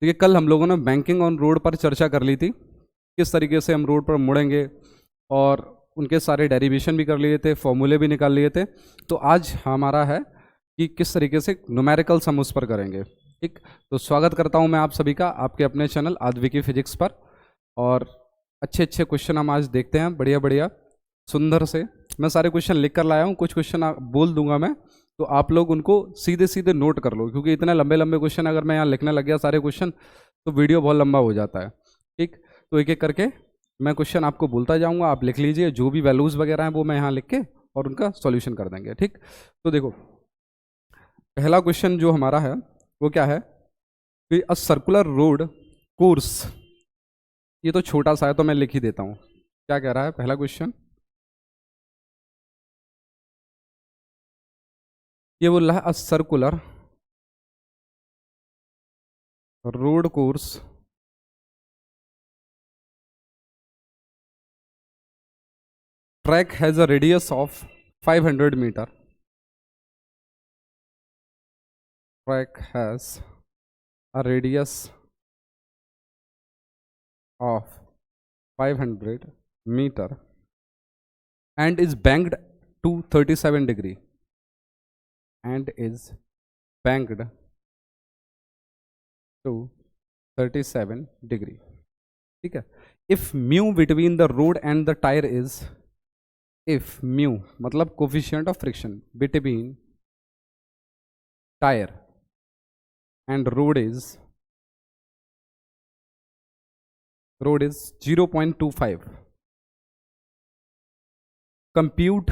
देखिए कल हम लोगों ने बैंकिंग ऑन रोड पर चर्चा कर ली थी, किस तरीके से हम रोड पर मुड़ेंगे, और उनके सारे डेरिवेशन भी कर लिए थे, फॉर्मूले भी निकाल लिए थे। तो आज हमारा है कि किस तरीके से न्यूमेरिकल्स हम उस पर करेंगे। ठीक, तो स्वागत करता हूं मैं आप सभी का आपके अपने चैनल आद्विकी फिजिक्स पर। और अच्छे अच्छे क्वेश्चन हम आज देखते हैं, बढ़िया बढ़िया सुंदर से। मैं सारे क्वेश्चन लिख कर लाया हूँ, कुछ क्वेश्चन बोल दूंगा मैं, तो आप लोग उनको सीधे सीधे नोट कर लो, क्योंकि इतने लंबे लंबे क्वेश्चन अगर मैं यहाँ लिखने लग गया सारे क्वेश्चन तो वीडियो बहुत लंबा हो जाता है। ठीक, तो एक एक करके मैं क्वेश्चन आपको बोलता जाऊंगा, आप लिख लीजिए, जो भी वैल्यूज वगैरह हैं वो मैं यहाँ लिख के और उनका सॉल्यूशन कर देंगे। ठीक, तो देखो पहला क्वेश्चन जो हमारा है वो क्या है कि अ सर्कुलर रोड कोर्स, ये तो छोटा सा है तो मैं लिख ही देता हूँ। क्या कह रहा है पहला क्वेश्चन, ये बोल रहा है a circular road course track has a radius of 500 meter. Track has a radius of 500 meter and is banked to 37 degree and is banked to 37 degree. ठीक है, if mu between the road and the tire is, if mu मतलब coefficient of friction between tire and road is 0.25, compute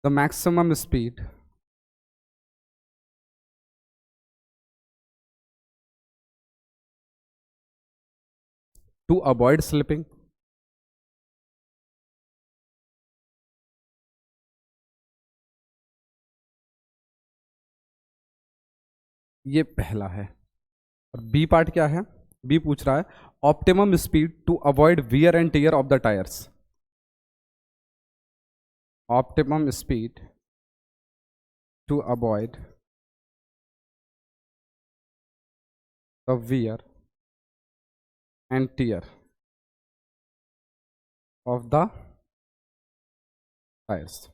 the maximum speed to avoid slipping. ये पहला है। और B part क्या है, B पूछ रहा है optimum speed to avoid wear and tear of the tyres. Optimum speed to avoid the wear and tear of the tyres.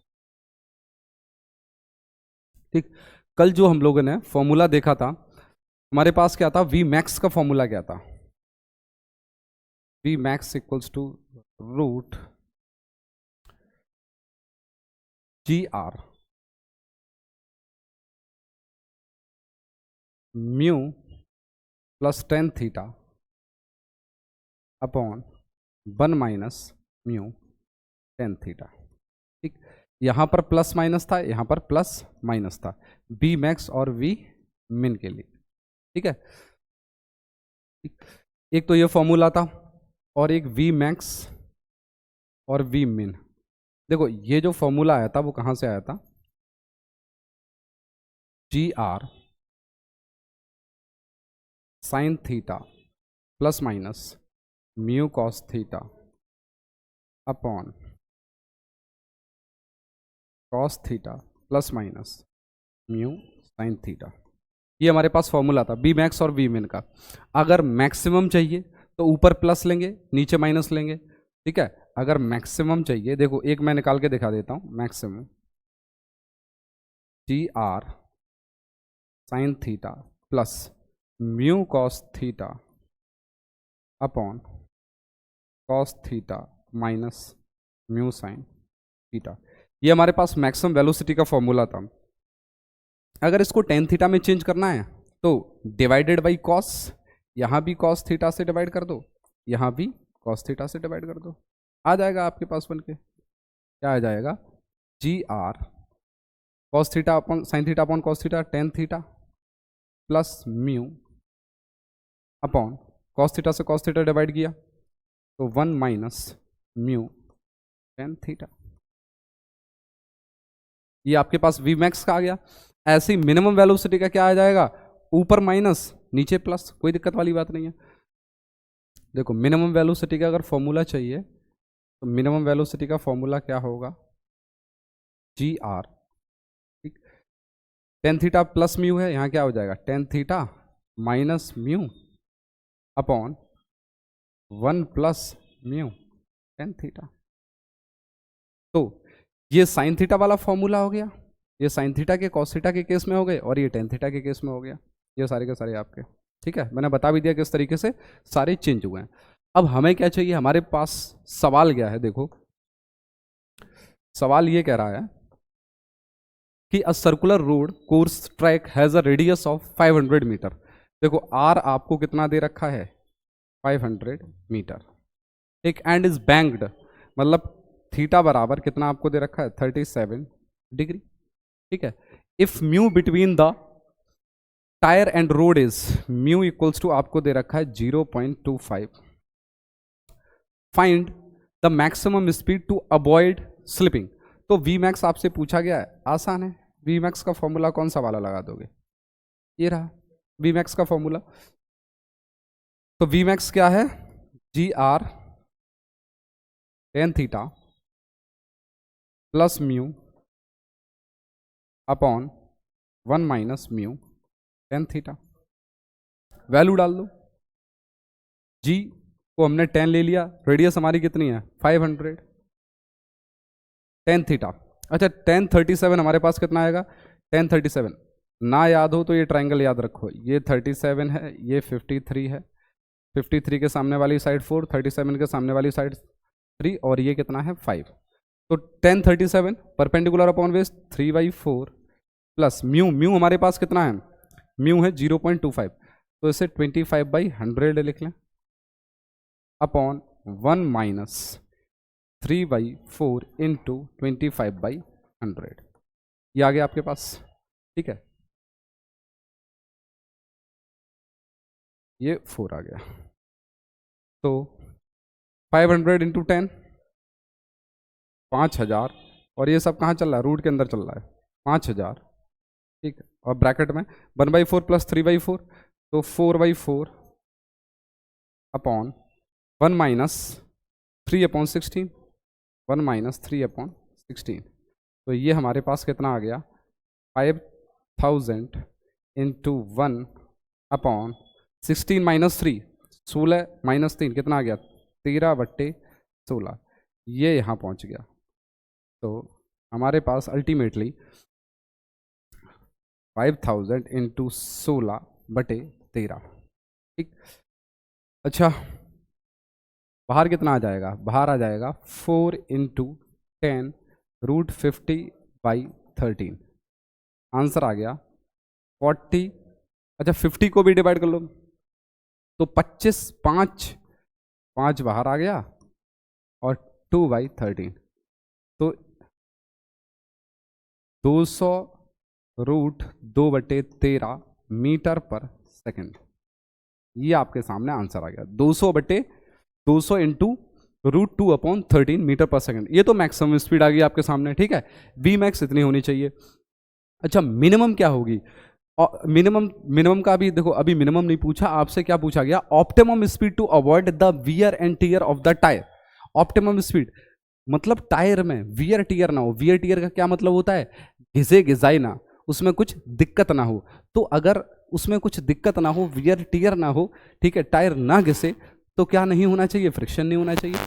ठीक, कल जो हम लोगों ने फॉर्मूला देखा था, हमारे पास क्या था, वी मैक्स का फॉर्मूला क्या था, v max equals to root g r mu plus tan theta upon 1 minus mu tan theta. ठीक, यहाँ पर प्लस माइनस था, यहाँ पर प्लस माइनस था, बी मैक्स और वी मिन के लिए। ठीक है, एक तो ये फॉर्मूला था और एक वी मैक्स और वी मिन। देखो ये जो फॉर्मूला आया था वो कहाँ से आया था, g r sine theta plus minus mu cos theta upon cos theta plus minus mu sine theta. ये हमारे पास फॉर्मूला था बी मैक्स और वी मिन का। अगर मैक्सिमम चाहिए तो ऊपर प्लस लेंगे, नीचे माइनस लेंगे। ठीक है, अगर मैक्सिमम चाहिए, देखो एक मैं निकाल के दिखा देता हूं, maximum g r sine theta plus mu cos theta upon cos theta minus mu sine theta. ये हमारे पास मैक्सिमम वेलोसिटी का फॉर्मूला था। अगर इसको टेन थीटा में चेंज करना है तो डिवाइडेड बाई कॉस, यहाँ भी कॉस थीटा से डिवाइड कर दो, यहाँ भी कॉस थीटा से डिवाइड कर दो, आ जाएगा आपके पास बन के। क्या आ जाएगा, g r cos theta upon sine theta upon cos theta tan theta plus mu upon cos theta से कॉस थीटा डिवाइड किया तो 1 माइनस म्यू टेन थीटा। ये आपके पास वी मैक्स का आ गया। ऐसे ही मिनिमम वेलोसिटी का क्या आ जाएगा, ऊपर माइनस नीचे प्लस, कोई दिक्कत वाली बात नहीं है। देखो मिनिमम वेलोसिटी का अगर फॉर्मूला चाहिए तो मिनिमम वेलोसिटी का फॉर्मूला क्या होगा, जी आर, ठीक। टेन थीटा प्लस म्यू है, यहाँ क्या हो जाएगा, ten theta minus mu upon 1 plus mu tan theta. तो ये साइन थीटा वाला फॉर्मूला हो गया, ये साइन थीटा के कॉस थीटा के केस में हो गए, और ये टेन थीटा के केस में हो गया। ये सारे के सारे आपके, ठीक है, मैंने बता भी दिया किस तरीके से सारे चेंज हुए हैं। अब हमें क्या चाहिए, हमारे पास सवाल क्या है, देखो सवाल ये कह रहा है कि a circular road course track has a radius of 500 metre. देखो आर आपको कितना दे रखा है, 500 मीटर, एक एंड इज बैंक्ड, मतलब थीटा बराबर कितना आपको दे रखा है, 37 डिग्री, ठीक है। If mu between the tyre and road is mu equals to आपको दे रखा है 0.25, find the maximum speed to avoid slipping. तो वी मैक्स आपसे पूछा गया है, आसान है, वी मैक्स का फॉर्मूला कौन सा वाला लगा दोगे, ये रहा वी मैक्स का फॉर्मूला। तो वी मैक्स क्या है, g r tan theta plus mu upon 1 minus mu tan theta. Value डाल दो, जी को हमने 10 ले लिया, रेडियस हमारी कितनी है 500, टेन थीटा, अच्छा 1037 हमारे पास कितना आएगा, 1037 ना याद हो तो ये ट्रायंगल याद रखो, ये 37 है, ये 53 है, 53 के सामने वाली साइड 4, 37 के सामने वाली साइड 3, और ये कितना है 5। तो 1037 perpendicular upon base 3/4 plus mu, mu हमारे पास कितना है, म्यू है 0.25, तो इसे 25/100 लिख लें अपॉन 1 माइनस 3/4 इंटू 25/100, ये आ गया आपके पास, ठीक है, ये 4 आ गया। तो 500 इंटू 10 5000, और ये सब कहाँ चल रहा है, रूट के अंदर चल रहा है 5000, ठीक है, और ब्रैकेट में 1/4 प्लस 3/4, तो 4/4 अपॉन 1 माइनस 3/16, 1 माइनस 3/16, तो ये हमारे पास कितना आ गया 5000 इंटू 1 अपॉन 16 माइनस 3, 16 माइनस 3 कितना आ गया 13/16, ये यहाँ पहुँच गया। तो हमारे पास अल्टीमेटली 5000 इंटू 16/13, ठीक। अच्छा बाहर कितना आ जाएगा, बाहर आ जाएगा 4 इंटू 10 रूट 50/13, आंसर आ गया 40। अच्छा 50 को भी डिवाइड कर लो, तो 25, 5 बाहर आ गया और 2/13, तो 200 रूट 2/13 मीटर पर सेकंड, ये आपके सामने आंसर आ गया 200 इंटू रूट 2/13 मीटर पर सेकंड, ये तो मैक्सिमम स्पीड आ गई आपके सामने, ठीक है, वी मैक्स इतनी होनी चाहिए। अच्छा मिनिमम क्या होगी, मिनिमम का भी देखो, अभी मिनिमम नहीं पूछा आपसे, क्या पूछा गया, optimum speed to avoid the wear and tear of the tyre. Optimum speed मतलब टायर में वियर टियर ना हो, वियर टियर का क्या मतलब होता है, घिसे घिसाई ना, उसमें कुछ दिक्कत ना हो, तो अगर उसमें कुछ दिक्कत ना हो, वियर टियर ना हो, ठीक है, टायर ना घिसे, तो क्या नहीं होना चाहिए, फ्रिक्शन नहीं होना चाहिए,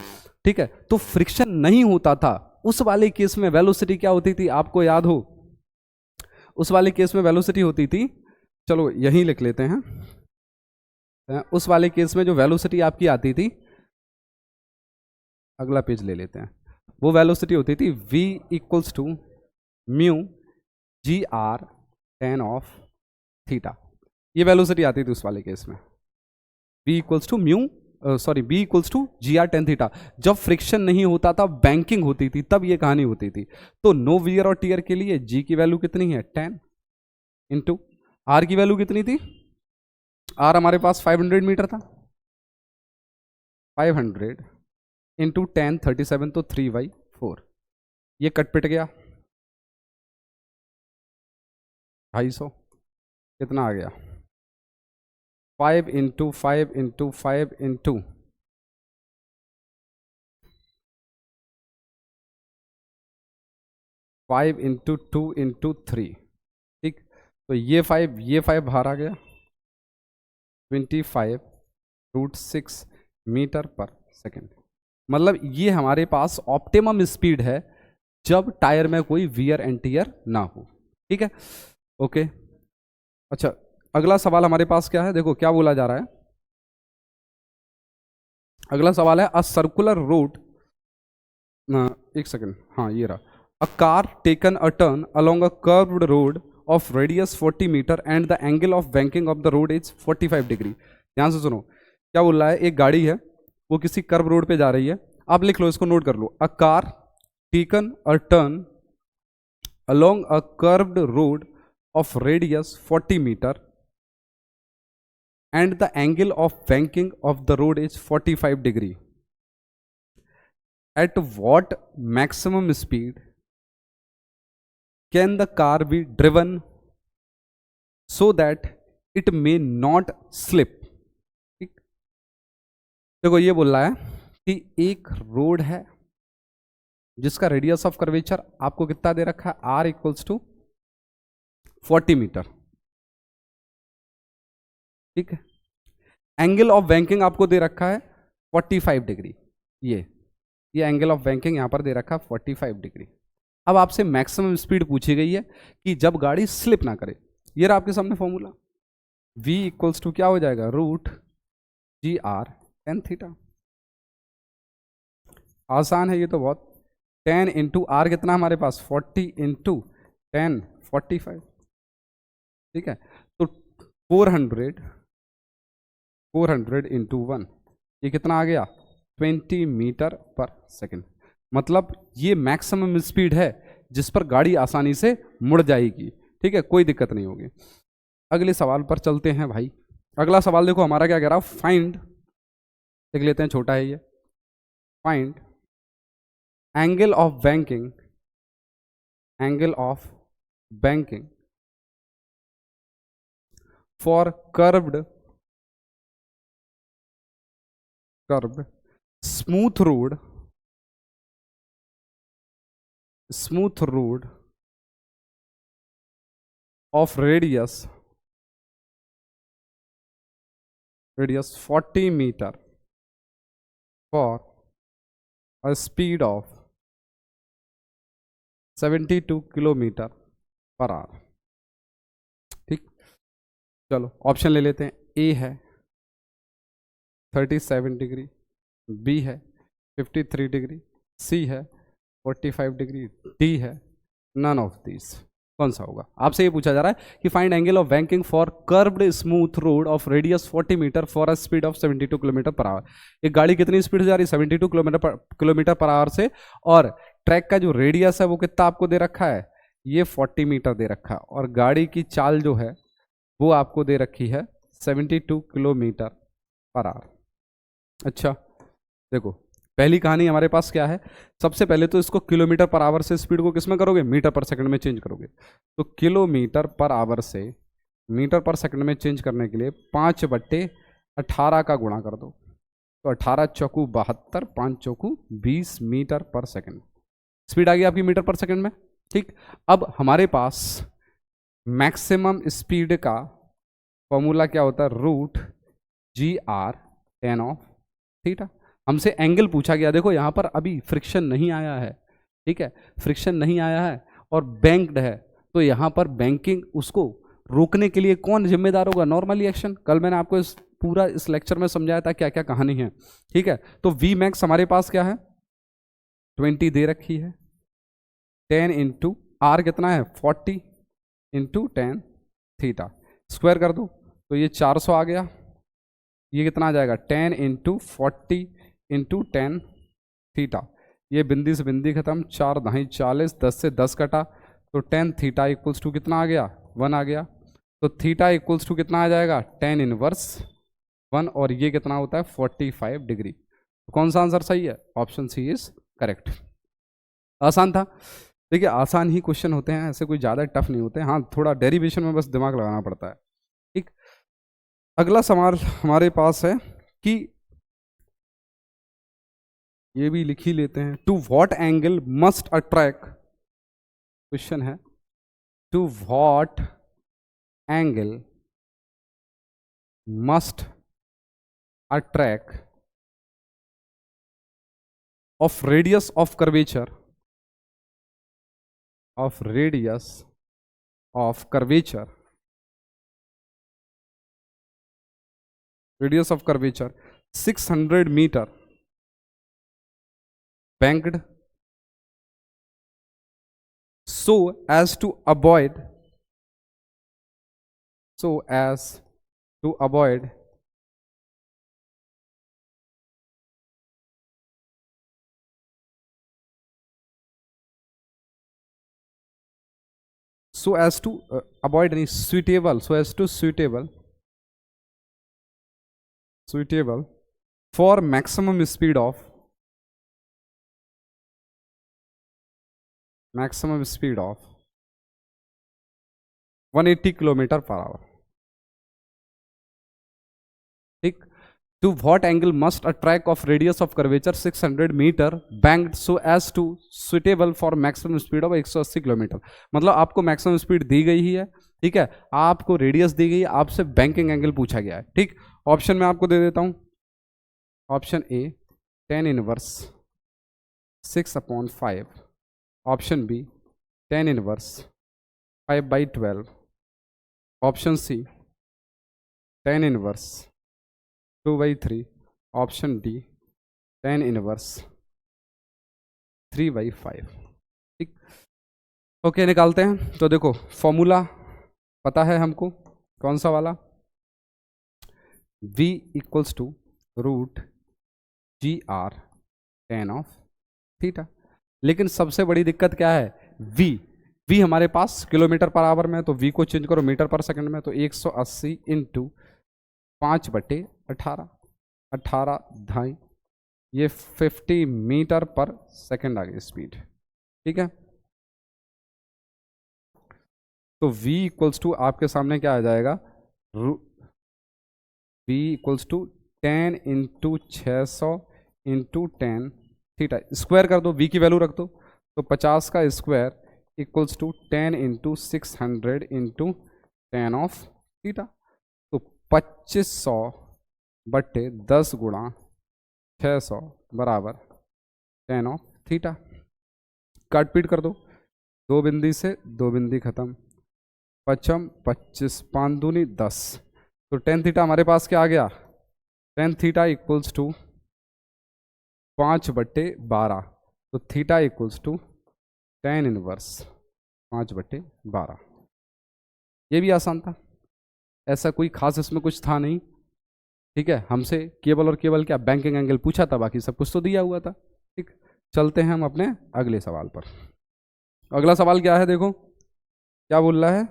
ठीक है। तो फ्रिक्शन नहीं होता था उस वाले केस में वेलोसिटी क्या होती थी, आपको याद हो, उस वाले केस में वेलोसिटी होती थी, चलो यहीं लिख लेते हैं, उस वाले केस में जो वेलोसिटी आपकी आती थी, अगला पेज ले लेते हैं, वो वेलोसिटी होती थी v equals to mu g r tan of theta, ये वेलोसिटी आती थी उस वाले केस में, v equals to mu v equals to g r tan theta. जब फ्रिक्शन नहीं होता था, बैंकिंग होती थी, तब ये कहानी होती थी। तो नो वियर और टियर के लिए g की वैल्यू कितनी है 10 इंटू आर की वैल्यू कितनी थी, आर हमारे पास 500 मीटर था, 500 इंटू 10 37, तो 3/4, ये कट पिट गया 250, कितना आ गया 5 इंटू 5 इंटू 5 इंटू 5 × 2 × 3, ठीक। तो ये 5 बाहर आ गया, 25√6 मीटर पर सेकेंड। मतलब ये हमारे पास ऑप्टिमम स्पीड है जब टायर में कोई वियर एंड टियर ना हो, ठीक है, ओके। अच्छा, अगला सवाल हमारे पास क्या है, देखो क्या बोला जा रहा है। अगला सवाल है, अ सर्कुलर रोड, एक सेकेंड, हाँ ये रहा, a car taken a turn along a curved road of radius 40 metre and the angle of banking of the road is 45 degree. ध्यान से सुनो क्या बोल रहा है, एक गाड़ी है वो किसी कर्व रोड पे जा रही है, आप लिख लो, इसको नोट कर लो, a car taken a turn along a curved road of radius 40 metre and the angle of banking of the road is 45 degree. At what maximum speed can the car be driven so that it may not slip? ठीक, देखो ये बोल रहा है कि एक road है जिसका रेडियस ऑफ कर्वेचर आपको कितना दे रखा है, r = 40 मीटर, ठीक है। एंगल ऑफ बैंकिंग आपको दे रखा है 45 डिग्री, ये एंगल ऑफ बैंकिंग यहां पर दे रखा है 45 डिग्री। अब आपसे मैक्सिमम स्पीड पूछी गई है कि जब गाड़ी स्लिप ना करे। ये रहा आपके सामने फॉर्मूला, v = क्या हो जाएगा, √GR tan थीटा। आसान है ये तो बहुत, 10 × R कितना हमारे पास, 40 × 10 45, ठीक है। तो 400 × 1, ये कितना आ गया, 20 मीटर पर सेकेंड। मतलब ये मैक्सिमम स्पीड है जिस पर गाड़ी आसानी से मुड़ जाएगी, ठीक है, कोई दिक्कत नहीं होगी। अगले सवाल पर चलते हैं भाई। अगला सवाल देखो हमारा क्या कह रहा है, फाइंड, देख लेते हैं, छोटा है ये, find angle of banking, angle of banking for curved smooth road of radius 40 meter for a speed of 72 kilometre per our, ठीक। चलो ऑप्शन ले लेते हैं, ए है 37 डिग्री, बी है 53 डिग्री, सी है 45 डिग्री, डी है नन ऑफ दिस। कौन सा होगा, आपसे ये पूछा जा रहा है कि find angle of banking for curved smooth road of radius 40 metre for a speed of 72 kilometre per hour. एक गाड़ी कितनी स्पीड से जा रही है, 72 किलोमीटर पर आवर से, और ट्रैक का जो रेडियस है वो कितना आपको दे रखा है, ये 40 मीटर दे रखा है, और गाड़ी की चाल जो है वो आपको दे रखी है 72 किलोमीटर पर आवर। अच्छा देखो, पहली कहानी हमारे पास क्या है, सबसे पहले तो इसको किलोमीटर पर आवर से स्पीड को किस में करोगे, मीटर पर सेकंड में चेंज करोगे। तो किलोमीटर पर आवर से मीटर पर सेकंड में चेंज करने के लिए 5/18 का गुणा कर दो, तो 18 चौकू 72, 5 चौकू 20 मीटर पर सेकंड स्पीड आ गई आपकी मीटर पर सेकंड में, ठीक। अब हमारे पास मैक्सिमम स्पीड का फॉर्मूला क्या होता है, √GR tan थीटा। हमसे एंगल पूछा गया, देखो यहाँ पर अभी फ्रिक्शन नहीं आया है, ठीक है, फ्रिक्शन नहीं आया है और बैंक्ड है, तो यहाँ पर बैंकिंग उसको रोकने के लिए कौन जिम्मेदार होगा, नॉर्मली एक्शन। कल मैंने आपको इस लेक्चर में समझाया था क्या क्या कहानी है, ठीक है। तो वी मैक्स हमारे पास क्या है, 20 दे रखी है, 10 × R कितना है, 40 × tan थीटा, स्क्वायर कर दो तो ये 400 आ गया, ये कितना आ जाएगा, 10 × 40 × tan थीटा, ये बिंदी से बिंदी खत्म, 4 × 2 40, 10 से 10 कटा, तो tan थीटा = कितना आ गया, 1 आ गया। तो थीटा = कितना आ जाएगा, tan 1, और ये कितना होता है 45 डिग्री। तो कौन सा आंसर सही है, ऑप्शन सी इज करेक्ट। आसान था, देखिए आसान ही क्वेश्चन होते हैं, ऐसे कोई ज़्यादा टफ नहीं होते, हाँ थोड़ा डेरिवेशन में बस दिमाग लगाना पड़ता है, ठीक। अगला सवाल हमारे पास है कि ये भी लिख ही लेते हैं, to what angle must a track question है to what angle must a track of radius of curvature radius of curvature 600 meter banked so as to avoid avoid any suitable for maximum speed of 180 kilometre per our. ठीक, to what angle must a track of radius of curvature 600 meter banked so as to suitable for maximum speed of 180 kilometre. मतलब आपको maximum speed दी गई ही है, ठीक है, आपको radius दी गई है, आपसे बैंकिंग एंगल पूछा गया है। ठीक, ऑप्शन में आपको दे देता हूं। Option A 10 inverse 6/5, option B 10 inverse 5/12, option C 10 inverse 2/3, option D 10 inverse 3/5। ठीक, ओके, निकालते हैं। तो देखो फॉर्मूला पता है हमको, कौन सा वाला, v equals to root GR tan of theta. लेकिन सबसे बड़ी दिक्कत क्या है, v हमारे पास किलोमीटर पर आवर में है, तो v को चेंज करो मीटर पर सेकंड में, तो 180 इंटू 5/18, 18 ढाई, ये 50 मीटर पर सेकंड आ गई स्पीड। ठीक है, तो v इक्वल्स टू आपके सामने क्या आ जाएगा, v equals to 10 into 600 into 10 theta, square कर दो, v की वैल्यू रख दो, तो 50 का square equals to 10 into 600 into 10 of theta, तो 2500/10 गुणा 600 बराबर 10 ऑफ थीटा। काट पीट कर दो, 2 बिंदी से 2 बिंदी खत्म, 25 25 5 दूनी 10, तो 10 थीटा हमारे पास क्या आ गया, 10 थीटा इक्वल्स टू 5/12, तो थीटा इक्वल्स टू 10 इनवर्स 5/12। ये भी आसान था, ऐसा कोई खास इसमें कुछ था नहीं। ठीक है, हमसे केवल और केवल क्या बैंकिंग एंगल पूछा था, बाकी सब कुछ तो दिया हुआ था। ठीक, चलते हैं हम अपने अगले सवाल पर। अगला सवाल क्या है, देखो क्या बोल रहा है,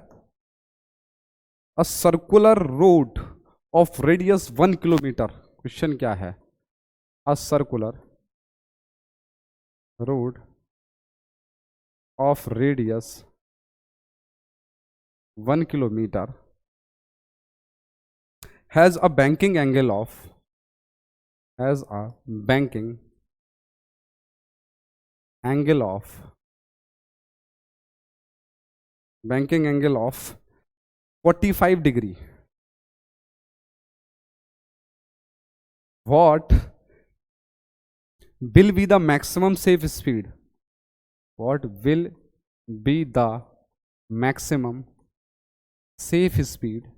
a circular road of radius 1 kilometre. Question क्या है, a circular road of radius 1 kilometre has a banking angle of 45 degree. What will be the maximum safe speed? What will be the maximum safe speed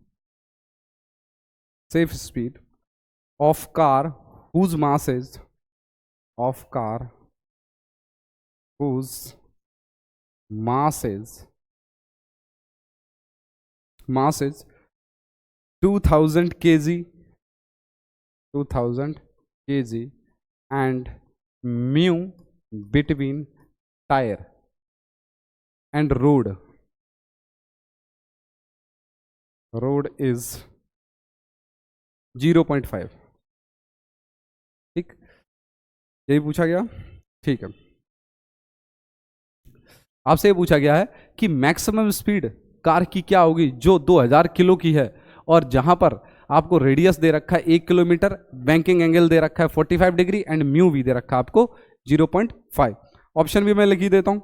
of car whose mass is 2000 kg and mu between tire and road is 0.5। ठीक, यही पूछा गया। ठीक है, आपसे ये पूछा गया है कि मैक्सिमम स्पीड कार की क्या होगी जो 2000 किलो की है, और जहां पर आपको रेडियस दे रखा है 1 किलोमीटर, बैंकिंग एंगल दे रखा है 45 डिग्री एंड म्यू भी दे रखा है आपको 0.5। ऑप्शन भी मैं लिख ही देता हूं,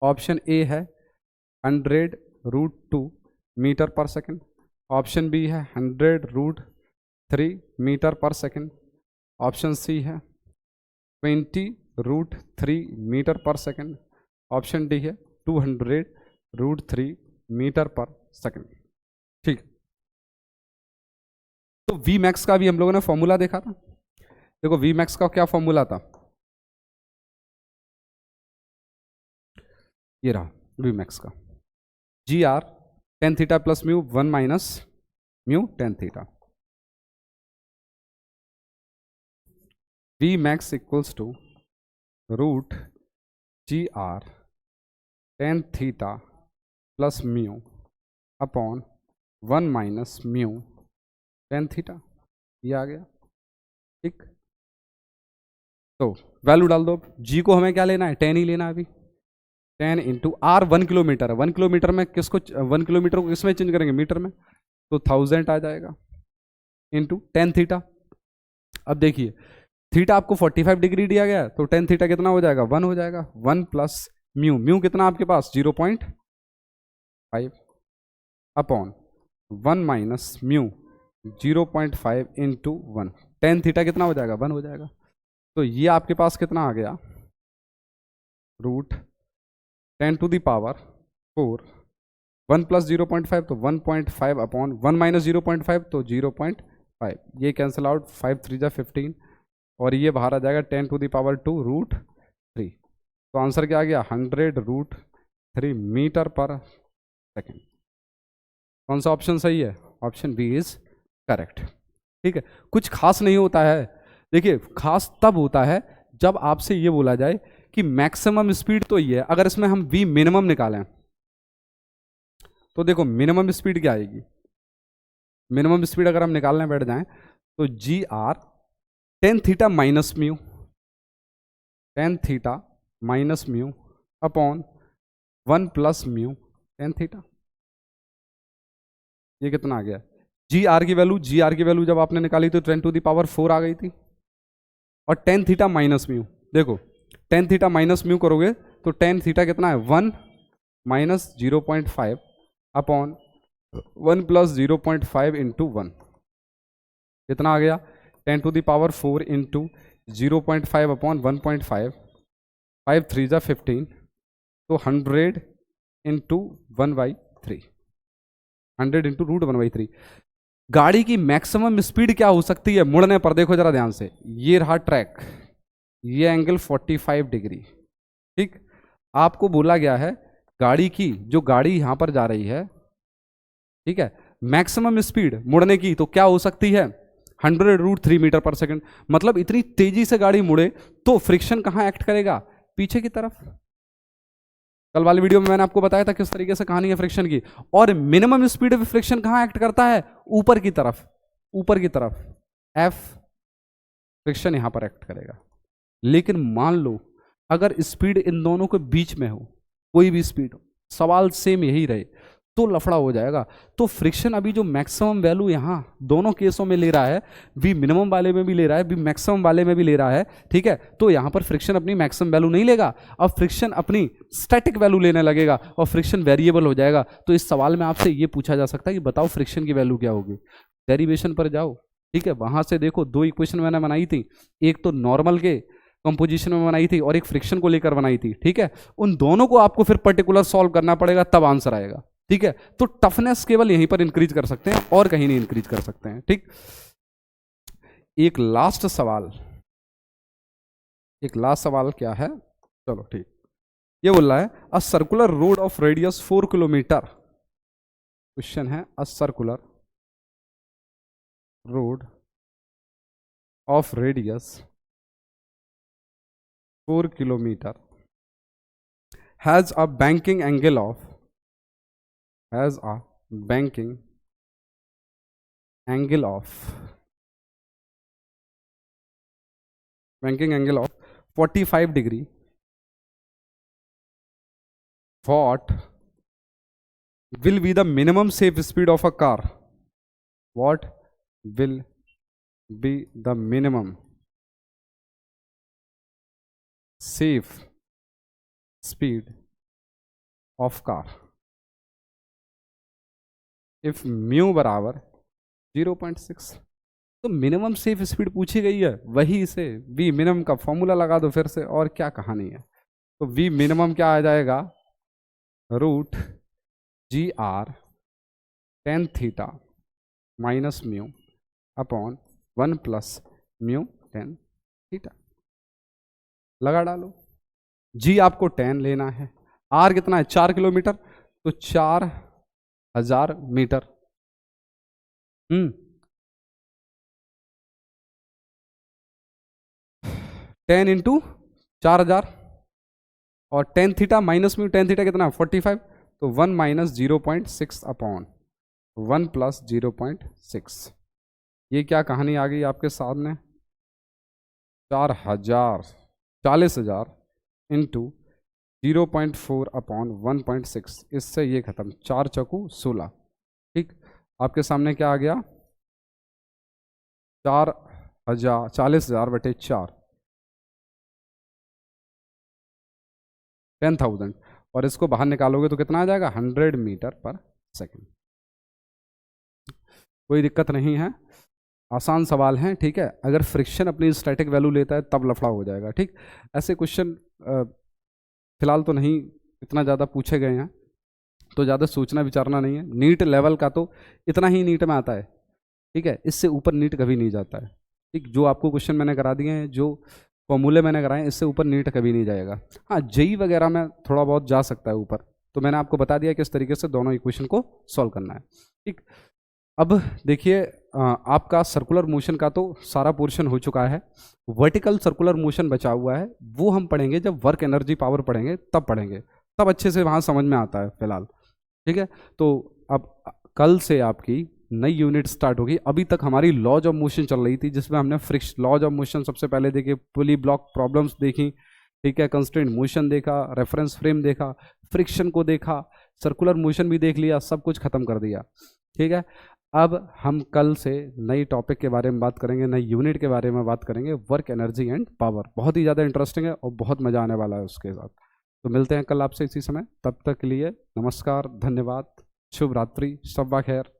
ऑप्शन ए है 100√2 मीटर पर सेकेंड, ऑप्शन बी है 100√3 मीटर पर सेकेंड, ऑप्शन सी है 20√3 मीटर पर सेकेंड, ऑप्शन डी है 200√3 मीटर पर सेकेंड। ठीक, तो वी मैक्स का भी हम लोगों ने फॉर्मूला देखा था। देखो वी मैक्स का क्या फॉर्मूला था, ये रहा वी मैक्स का, g r tan theta plus mu 1 minus mu tan theta. V max equals to root g r tan theta plus mu upon 1 minus mu tan theta, ये आ गया। ठीक, तो वैल्यू डाल दो। जी को हमें क्या लेना है, 10 ही लेना है अभी। 10 इंटू आर 1 किलोमीटर है, 1 किलोमीटर में किसको 1 किलोमीटर को किसमें चेंज करेंगे, मीटर में, तो 1000 आ जाएगा इंटू 10 थीटा। अब देखिए थीटा आपको 45 डिग्री दिया गया है, तो 10 थीटा कितना हो जाएगा, 1 हो जाएगा। 1 प्लस म्यू, म्यू कितना आपके पास 0.5 upon 1 minus mu 0.5 into 1, 10 theta कितना हो जाएगा, 1 हो जाएगा। तो ये आपके पास कितना आ गया, रूट 10 टू द पावर 4, 1 प्लस 0.5 तो 1.5 अपॉन 1 माइनस 0.5 तो 0.5, ये कैंसिल आउट, 5 3 जा 15, और ये बाहर आ जाएगा 10 टू द पावर 2 रूट 3। तो आंसर क्या आ गया, 100√3 मीटर पर सेकेंड। कौन सा ऑप्शन सही है, ऑप्शन बी इज करेक्ट। ठीक है, कुछ खास नहीं होता है। देखिए खास तब होता है जब आपसे ये बोला जाए कि मैक्सिमम स्पीड तो ये है, अगर इसमें हम वी मिनिमम निकालें तो देखो मिनिमम स्पीड क्या आएगी, मिनिमम स्पीड अगर हम निकालने बैठ जाएं तो g r tan theta minus mu, tan theta minus mu upon 1 plus mu tan theta, ये कितना आ गया। जी आर की वैल्यू, जी आर की वैल्यू जब आपने निकाली तो 10 टू द पावर 4 आ गई थी, और टेन थीटा माइनस म्यू, देखो टेन थीटा माइनस म्यू करोगे तो टेन थीटा कितना है 1 माइनस 0.5 अपॉन 1 प्लस 0.5 इंटू 1, कितना आ गया 10 to the power 4 into 0.5 upon 1.5, 5 3 जा 15, तो 100 इंटू 1/3, 100 इंटू √1/3। गाड़ी की मैक्सिमम स्पीड क्या हो सकती है मुड़ने पर, देखो जरा ध्यान से, ये रहा ट्रैक, ये एंगल 45 डिग्री। ठीक, आपको बोला गया है गाड़ी की, जो गाड़ी यहां पर जा रही है, ठीक है, मैक्सिमम स्पीड मुड़ने की तो क्या हो सकती है 100√3 मीटर पर सेकंड। मतलब इतनी तेजी से गाड़ी मुड़े तो फ्रिक्शन कहां एक्ट करेगा, पीछे की तरफ। कल वाली वीडियो में मैंने आपको बताया था किस तरीके से कहानी है फ्रिक्शन की। और मिनिमम स्पीड पे फ्रिक्शन कहां एक्ट करता है, ऊपर की तरफ, ऊपर की तरफ एफ फ्रिक्शन यहां पर एक्ट करेगा। लेकिन मान लो अगर स्पीड इन दोनों के बीच में हो, कोई भी स्पीड हो, सवाल सेम यही रहे, तो लफड़ा हो जाएगा। तो फ्रिक्शन अभी जो मैक्सिमम वैल्यू यहां दोनों केसों में ले रहा है, वी मिनिमम वाले में भी ले रहा है, वी मैक्सिमम वाले में भी ले रहा है, ठीक है, तो यहां पर फ्रिक्शन अपनी मैक्सिमम वैल्यू नहीं लेगा, अब फ्रिक्शन अपनी स्टैटिक वैल्यू लेने लगेगा और फ्रिक्शन वेरिएबल हो जाएगा। तो इस सवाल में आपसे ये पूछा जा सकता है कि बताओ फ्रिक्शन की वैल्यू क्या होगी। डेरिवेशन पर जाओ, ठीक है, वहां से देखो दो इक्वेशन मैंने बनाई थी, एक तो नॉर्मल के कंपोजिशन में बनाई थी और एक फ्रिक्शन को लेकर बनाई थी, ठीक है, उन दोनों को आपको फिर पर्टिकुलर सॉल्व करना पड़ेगा, तब आंसर आएगा। ठीक है, तो टफनेस केवल यहीं पर इंक्रीज कर सकते हैं और कहीं नहीं इंक्रीज कर सकते हैं। ठीक, एक लास्ट सवाल, एक लास्ट सवाल क्या है, चलो ठीक, ये बोल रहा है a circular road of radius 4 kilometre. Question है a circular road of radius 4 kilometre has a banking angle of, has a banking angle of, banking angle of 45 degree. What will be the minimum safe speed of a car? What will be the minimum safe speed of car if mu बराबर 0.6। तो minimum safe speed पूछी गई है, वही से V minimum का formula लगा दो फिर से, और क्या कहानी है। तो वी मिनिमम क्या आ जाएगा, root g r tan theta minus mu upon 1 plus mu tan theta. लगा डालो, जी आपको 10 लेना है, आर कितना है 4 किलोमीटर, तो 4000 मीटर। 10 इंटू 4000 और टेन थीटा माइनस में टेन थीटा कितना 45, तो 1 माइनस 0.6 अपॉन 1 प्लस 0.6। ये क्या कहानी आ गई आपके सामने, 4000 इंटू 0.4 अपॉन 1.6, इससे ये खत्म, 4 चौकू 16। ठीक, आपके सामने क्या आ गया, 40,000 बटे 4, 10,000, और इसको बाहर निकालोगे तो कितना आ जाएगा 100 मीटर पर सेकेंड। कोई दिक्कत नहीं है, आसान सवाल हैं। ठीक है, अगर फ्रिक्शन अपनी स्टैटिक वैल्यू लेता है तब लफड़ा हो जाएगा। ठीक, ऐसे क्वेश्चन फिलहाल तो नहीं इतना ज़्यादा पूछे गए हैं, तो ज़्यादा सोचना विचारना नहीं है। नीट लेवल का तो इतना ही नीट में आता है, ठीक है, इससे ऊपर नीट कभी नहीं जाता है। ठीक, जो आपको क्वेश्चन मैंने करा दिए हैं, जो फॉर्मूले मैंने कराए, इससे ऊपर नीट कभी नहीं जाएगा। हाँ, जेई वगैरह में थोड़ा बहुत जा सकता है ऊपर, तो मैंने आपको बता दिया किस तरीके से दोनों इक्वेशन को सॉल्व करना है। ठीक, अब देखिए आपका सर्कुलर मोशन का तो सारा पोर्शन हो चुका है, वर्टिकल सर्कुलर मोशन बचा हुआ है, वो हम पढ़ेंगे जब वर्क एनर्जी पावर पढ़ेंगे, तब पढ़ेंगे, तब अच्छे से वहाँ समझ में आता है फिलहाल। ठीक है, तो अब कल से आपकी नई यूनिट स्टार्ट होगी। अभी तक हमारी लॉज ऑफ मोशन चल रही थी, जिसमें हमने फ्रिक्शन लॉज ऑफ मोशन सबसे पहले देखे, पुली ब्लॉक प्रॉब्लम्स देखी, ठीक है, कंस्ट्रेंट मोशन देखा, रेफरेंस फ्रेम देखा, फ्रिक्शन को देखा, सर्कुलर मोशन भी देख लिया, सब कुछ खत्म कर दिया। ठीक है, अब हम कल से नई टॉपिक के बारे में बात करेंगे, नई यूनिट के बारे में बात करेंगे, वर्क एनर्जी एंड पावर। बहुत ही ज़्यादा इंटरेस्टिंग है और बहुत मज़ा आने वाला है उसके साथ। तो मिलते हैं कल आपसे इसी समय, तब तक के लिए नमस्कार, धन्यवाद, शुभ रात्रि, शब्बा खैर।